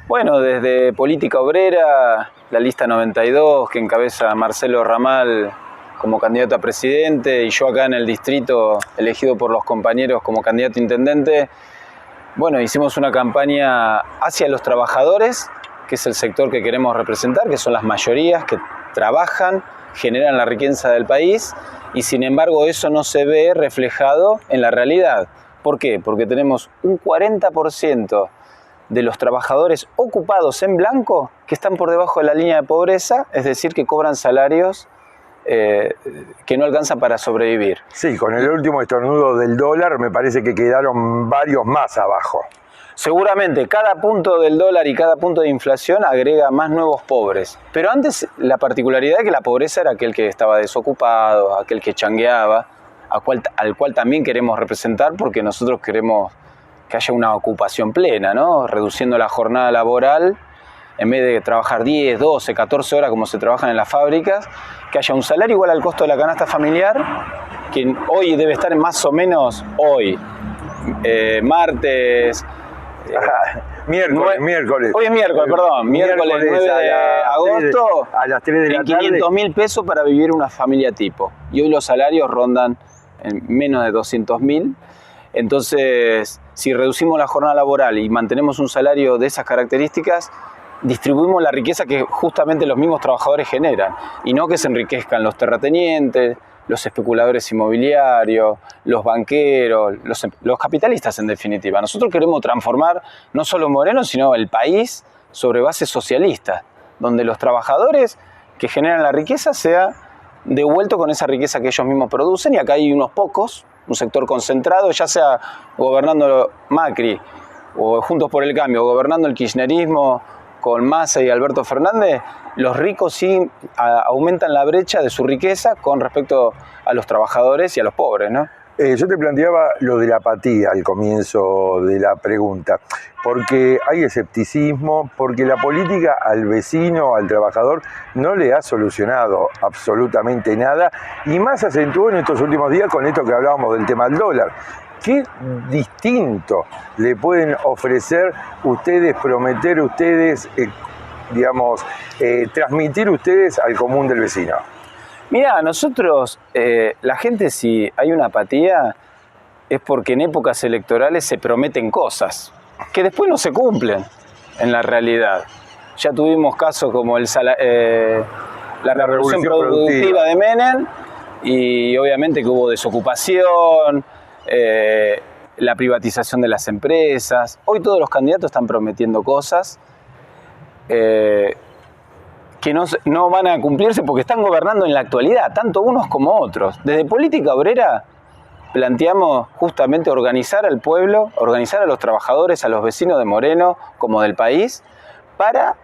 Bueno, desde Política Obrera, la lista 92, que encabeza Marcelo Ramal como candidato a presidente, y yo acá en el distrito, elegido por los compañeros como candidato a intendente, bueno, hicimos una campaña hacia los trabajadores, que es el sector que queremos representar, que son las mayorías que trabajan, generan la riqueza del país, y sin embargo eso no se ve reflejado en la realidad. ¿Por qué? Porque tenemos un 40% de los trabajadores ocupados en blanco que están por debajo de la línea de pobreza, es decir, que cobran salarios que no alcanzan para sobrevivir. Sí, con el último estornudo del dólar me parece que quedaron varios más abajo. Seguramente cada punto del dólar y cada punto de inflación agrega más nuevos pobres. Pero antes la particularidad es que la pobreza era aquel que estaba desocupado, aquel que changueaba, al cual también queremos representar porque nosotros queremos que haya una ocupación plena, ¿no? Reduciendo la jornada laboral, en vez de trabajar 10, 12, 14 horas como se trabajan en las fábricas, que haya un salario igual al costo de la canasta familiar, que hoy debe estar más o menos martes... miércoles. Hoy es miércoles, perdón. Miércoles 9 de agosto, a las 3 de la tarde. 500.000 pesos para vivir una familia tipo. Y hoy los salarios rondan en menos de 200.000. Entonces, si reducimos la jornada laboral y mantenemos un salario de esas características, distribuimos la riqueza que justamente los mismos trabajadores generan, y no que se enriquezcan los terratenientes, los especuladores inmobiliarios, los banqueros, los capitalistas en definitiva. Nosotros queremos transformar no solo Moreno, sino el país sobre bases socialistas, donde los trabajadores que generan la riqueza sea devuelto con esa riqueza que ellos mismos producen, y acá hay unos pocos, un sector concentrado, ya sea gobernando Macri o Juntos por el Cambio, gobernando el kirchnerismo con Massa y Alberto Fernández, los ricos sí aumentan la brecha de su riqueza con respecto a los trabajadores y a los pobres, ¿no? Yo te planteaba lo de la apatía al comienzo de la pregunta, porque hay escepticismo, porque la política al vecino, al trabajador, no le ha solucionado absolutamente nada, y más acentuó en estos últimos días con esto que hablábamos del tema del dólar. ¿Qué distinto le pueden ofrecer ustedes, prometer ustedes, transmitir ustedes al común del vecino? Mira, nosotros, la gente, si hay una apatía, es porque en épocas electorales se prometen cosas que después no se cumplen en la realidad. Ya tuvimos casos como la revolución productiva de Menem, y obviamente que hubo desocupación, la privatización de las empresas. Hoy todos los candidatos están prometiendo cosas que no van a cumplirse porque están gobernando en la actualidad, tanto unos como otros. Desde Política Obrera planteamos justamente organizar al pueblo, organizar a los trabajadores, a los vecinos de Moreno como del país, para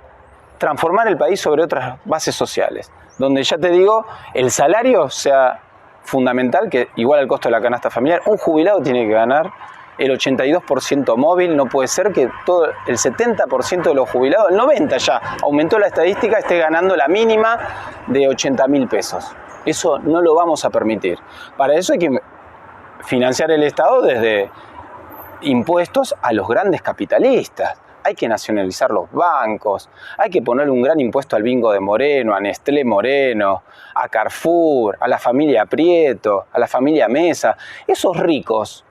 transformar el país sobre otras bases sociales, donde ya te digo, el salario sea fundamental, que igual al costo de la canasta familiar. Un jubilado tiene que ganar el 82% móvil, no puede ser que todo el 70% de los jubilados, el 90% ya, aumentó la estadística, esté ganando la mínima de 80.000 pesos. Eso no lo vamos a permitir. Para eso hay que financiar el Estado desde impuestos a los grandes capitalistas. Hay que nacionalizar los bancos, hay que ponerle un gran impuesto al bingo de Moreno, a Nestlé Moreno, a Carrefour, a la familia Prieto, a la familia Mesa. Esos ricos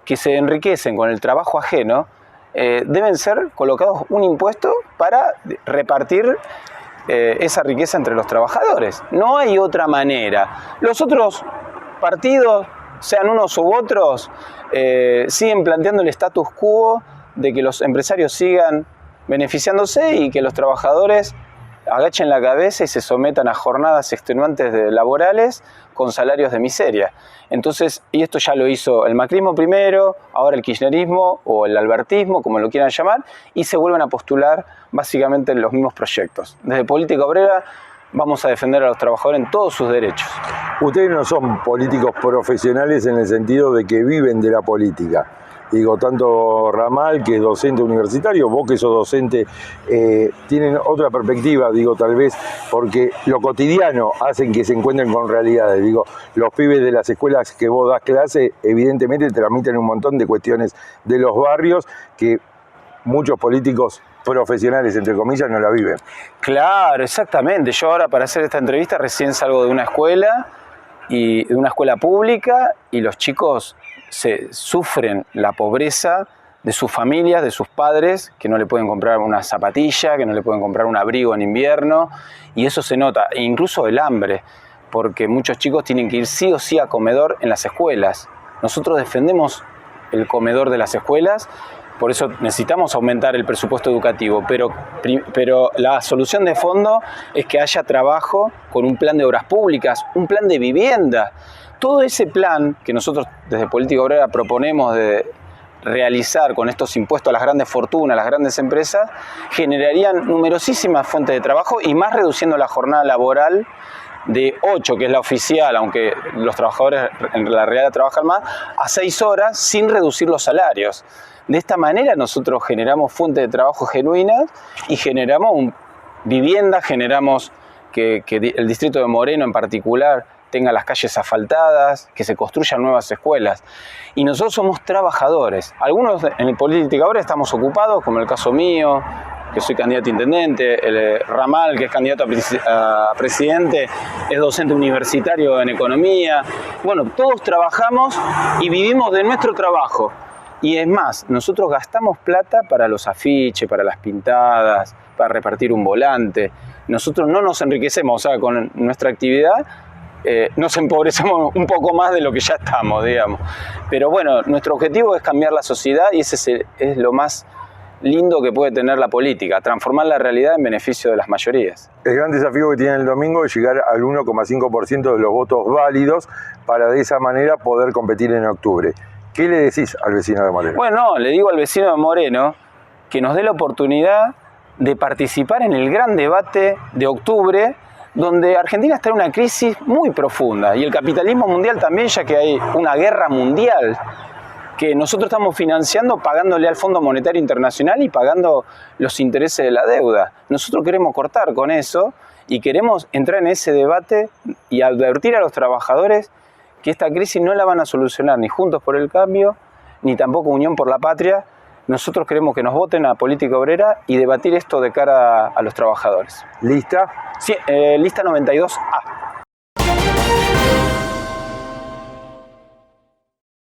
que se enriquecen con el trabajo ajeno, deben ser colocados un impuesto para repartir esa riqueza entre los trabajadores. No hay otra manera. Los otros partidos, sean unos u otros, siguen planteando el status quo de que los empresarios sigan beneficiándose y que los trabajadores agachen la cabeza y se sometan a jornadas extenuantes laborales con salarios de miseria. Entonces, y esto ya lo hizo el macrismo primero, ahora el kirchnerismo o el albertismo, como lo quieran llamar, y se vuelven a postular básicamente los mismos proyectos. Desde Política Obrera vamos a defender a los trabajadores en todos sus derechos. Ustedes no son políticos profesionales en el sentido de que viven de la política. Digo, tanto Ramal, que es docente universitario, vos que sos docente, tienen otra perspectiva, digo, tal vez, porque lo cotidiano hacen que se encuentren con realidades. Digo, los pibes de las escuelas que vos das clase, evidentemente transmiten un montón de cuestiones de los barrios que muchos políticos profesionales, entre comillas, no la viven. Claro, exactamente. Yo ahora para hacer esta entrevista recién salgo de una escuela, y de una escuela pública, y los chicos sufren la pobreza de sus familias, de sus padres, que no le pueden comprar una zapatilla, que no le pueden comprar un abrigo en invierno, y eso se nota, e incluso el hambre, porque muchos chicos tienen que ir sí o sí a comedor en las escuelas. Nosotros defendemos el comedor de las escuelas, por eso necesitamos aumentar el presupuesto educativo, pero la solución de fondo es que haya trabajo con un plan de obras públicas, un plan de vivienda. Todo ese plan que nosotros desde Política Obrera proponemos de realizar con estos impuestos a las grandes fortunas, a las grandes empresas, generarían numerosísimas fuentes de trabajo y más reduciendo la jornada laboral de 8, que es la oficial, aunque los trabajadores en la realidad trabajan más, a 6 horas sin reducir los salarios. De esta manera nosotros generamos fuentes de trabajo genuinas y generamos vivienda, generamos que el distrito de Moreno en particular tenga las calles asfaltadas, que se construyan nuevas escuelas. Y nosotros somos trabajadores. Algunos en el Política Obrera estamos ocupados, como el caso mío, que soy candidato a intendente, el Ramal, que es candidato a presidente, es docente universitario en economía. Bueno, todos trabajamos y vivimos de nuestro trabajo. Y es más, nosotros gastamos plata para los afiches, para las pintadas, para repartir un volante. Nosotros no nos enriquecemos, o sea, con nuestra actividad nos empobrecemos un poco más de lo que ya estamos, digamos. Pero bueno, nuestro objetivo es cambiar la sociedad y ese es lo más lindo que puede tener la política, transformar la realidad en beneficio de las mayorías. El gran desafío que tiene el domingo es llegar al 1,5% de los votos válidos para de esa manera poder competir en octubre. ¿Qué le decís al vecino de Moreno? Bueno, le digo al vecino de Moreno que nos dé la oportunidad de participar en el gran debate de octubre, donde Argentina está en una crisis muy profunda y el capitalismo mundial también, ya que hay una guerra mundial que nosotros estamos financiando pagándole al Fondo Monetario Internacional y pagando los intereses de la deuda. Nosotros queremos cortar con eso y queremos entrar en ese debate y advertir a los trabajadores que esta crisis no la van a solucionar ni Juntos por el Cambio, ni tampoco Unión por la Patria. Nosotros queremos que nos voten a Política Obrera y debatir esto de cara a los trabajadores. ¿Lista? Sí, lista 92A.